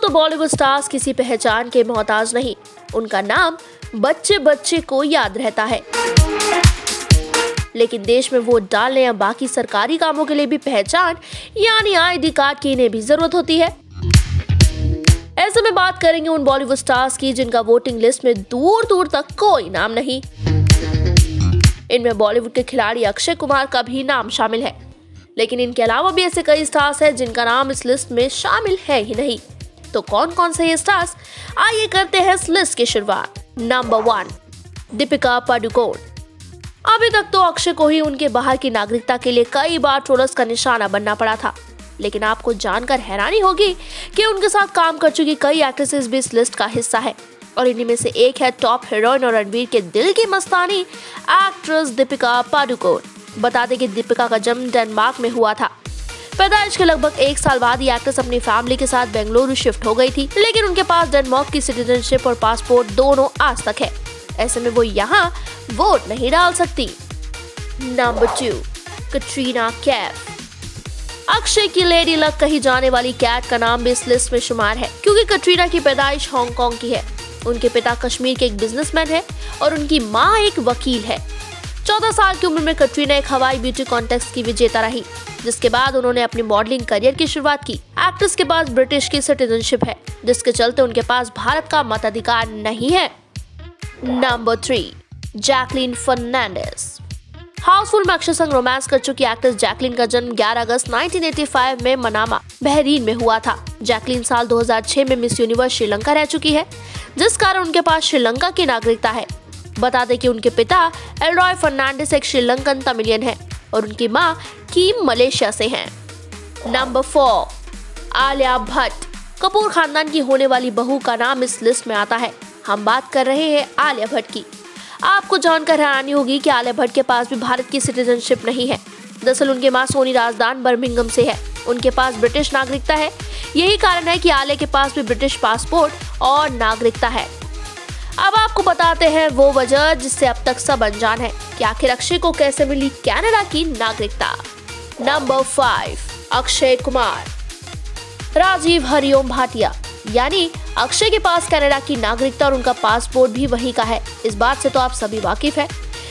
दोस्तों, बॉलीवुड स्टार्स किसी पहचान के मोहताज नहीं, उनका नाम बच्चे बच्चे को याद रहता है। लेकिन देश में वोट डालने या बाकी सरकारी कामों के लिए भी पहचान यानी आईडी कार्ड की इन्हें भी जरूरत होती है। ऐसे में बात करेंगे उन बॉलीवुड स्टार्स की जिनका वोटिंग लिस्ट में दूर दूर तक कोई नाम नहीं। इनमें बॉलीवुड के खिलाड़ी अक्षय कुमार का भी नाम शामिल है, लेकिन इनके अलावा भी ऐसे कई स्टार्स हैं जिनका नाम इस लिस्ट में शामिल है ही नहीं। तो कौन कौन से ये स्टार्स, आइए करते हैं इस लिस्ट की शुरुआत। नंबर 1, दीपिका पादुकोण। अभी तक तो अक्षय को ही उनके बाहर की नागरिकता के लिए कई बार ट्रोलर्स का निशाना बनना पड़ा था, लेकिन आपको जानकर हैरानी होगी कि उनके साथ काम कर चुकी कई एक्ट्रेसेस भी इस लिस्ट का हिस्सा है, और इन्हीं में से एक है टॉप हीरोइन और रणवीर के दिल की मस्तानी एक्ट्रेस दीपिका पादुकोण। बता दें कि दीपिका का जन्म डेनमार्क में हुआ था। पैदाइश के लगभग 1 साल बाद ये एक्ट्रेस अपनी फैमिली के साथ बेंगलुरु शिफ्ट हो गई थी, लेकिन उनके पास डेनमार्क की सिटीजनशिप और पासपोर्ट दोनों आज तक है। ऐसे में वो यहाँ वोट नहीं डाल सकती। नंबर 2, कैटरीना कैफ। अक्षय की लेडी लक कही जाने वाली कैट का नाम भी इस लिस्ट में शुमार है, क्योंकि कैटरीना की पैदाइश हांगकांग की है। उनके पिता कश्मीर के एक बिजनेसमैन है और उनकी माँ एक वकील है। 14 साल की उम्र में कैटरीना एक हवाई ब्यूटी कॉन्टेस्ट की विजेता रही, जिसके बाद उन्होंने अपनी मॉडलिंग करियर की शुरुआत की। एक्ट्रेस के पास ब्रिटिश की सिटीजनशिप है, जिसके चलते उनके पास भारत का मताधिकार नहीं है। Number 3, Jacqueline Fernandes. हाउसफुल में अक्षय संग रोमांस कर चुकी एक्ट्रेस जैकलीन का जन्म 11 अगस्त 1985 में मनामा, बहरीन में हुआ था। जैकलीन साल 2006 में मिस यूनिवर्स श्रीलंका रह चुकी है, जिस कारण उनके पास श्रीलंका की नागरिकता है। बता दें कि उनके पिता एलरॉय फर्नांडिस एक श्रीलंकन तमिलियन है और उनकी मां कीम मलेशिया से हैं। नंबर 4, आलिया भट्ट। कपूर खानदान की होने वाली बहू का नाम इस लिस्ट में आता है। हम बात कर रहे हैं आलिया भट्ट की। आपको जानकर हैरानी होगी कि आलिया भट्ट के पास भी भारत की सिटीजनशिप नहीं है। दरअसल उनकी मां सोनी राजदान बर्मिंघम से है, उनके पास ब्रिटिश नागरिकता है। यही कारण है कि आलिया के पास भी ब्रिटिश पासपोर्ट और नागरिकता है। अब आपको बताते हैं वो वजह जिससे अब तक सब अनजान है कि आखिर अक्षय को कैसे मिली कनाडा की नागरिकता। नंबर 5, अक्षय कुमार। राजीव हरिओम भाटिया, यानी अक्षय के पास कनाडा की नागरिकता और उनका पासपोर्ट भी वही का है। इस बात से तो आप सभी वाकिफ हैं,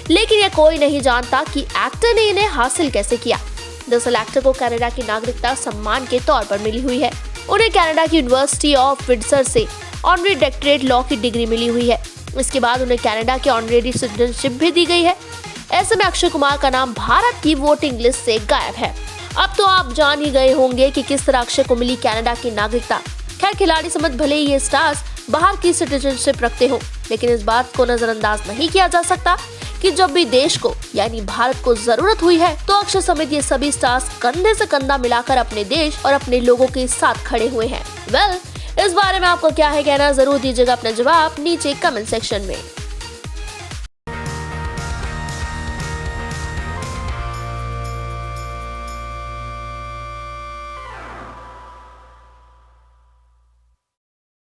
लेकिन यह कोई नहीं जानता कि एक्टर ने इन्हें हासिल कैसे किया। दरअसल एक्टर को कनाडा की नागरिकता सम्मान के तौर पर मिली हुई है। उन्हें कनाडा की यूनिवर्सिटी ऑफ विंडसर से ऑनरी डॉक्टरेट लॉ की डिग्री मिली हुई है। इसके बाद उन्हें कनाडा की ऑनरेरी सिटीजनशिप भी दी गई है। ऐसे में अक्षय कुमार का नाम भारत की वोटिंग लिस्ट से गायब है। अब तो आप जान ही गए होंगे कि किस तरह अक्षय को मिली कनाडा की नागरिकता। खैर, खिलाड़ी समझ भले ही ये स्टार्स बाहर की सिटीजनशिप रखते हो, लेकिन इस बात को नजरअंदाज नहीं किया जा सकता कि जब भी देश को यानी भारत को जरूरत हुई है, तो अक्षय समेत ये सभी स्टार्स कंधे से कंधा मिलाकर अपने देश और अपने लोगों के साथ खड़े हुए हैं। इस बारे में आपको क्या है कहना, जरूर दीजिएगा अपना जवाब नीचे कमेंट सेक्शन में।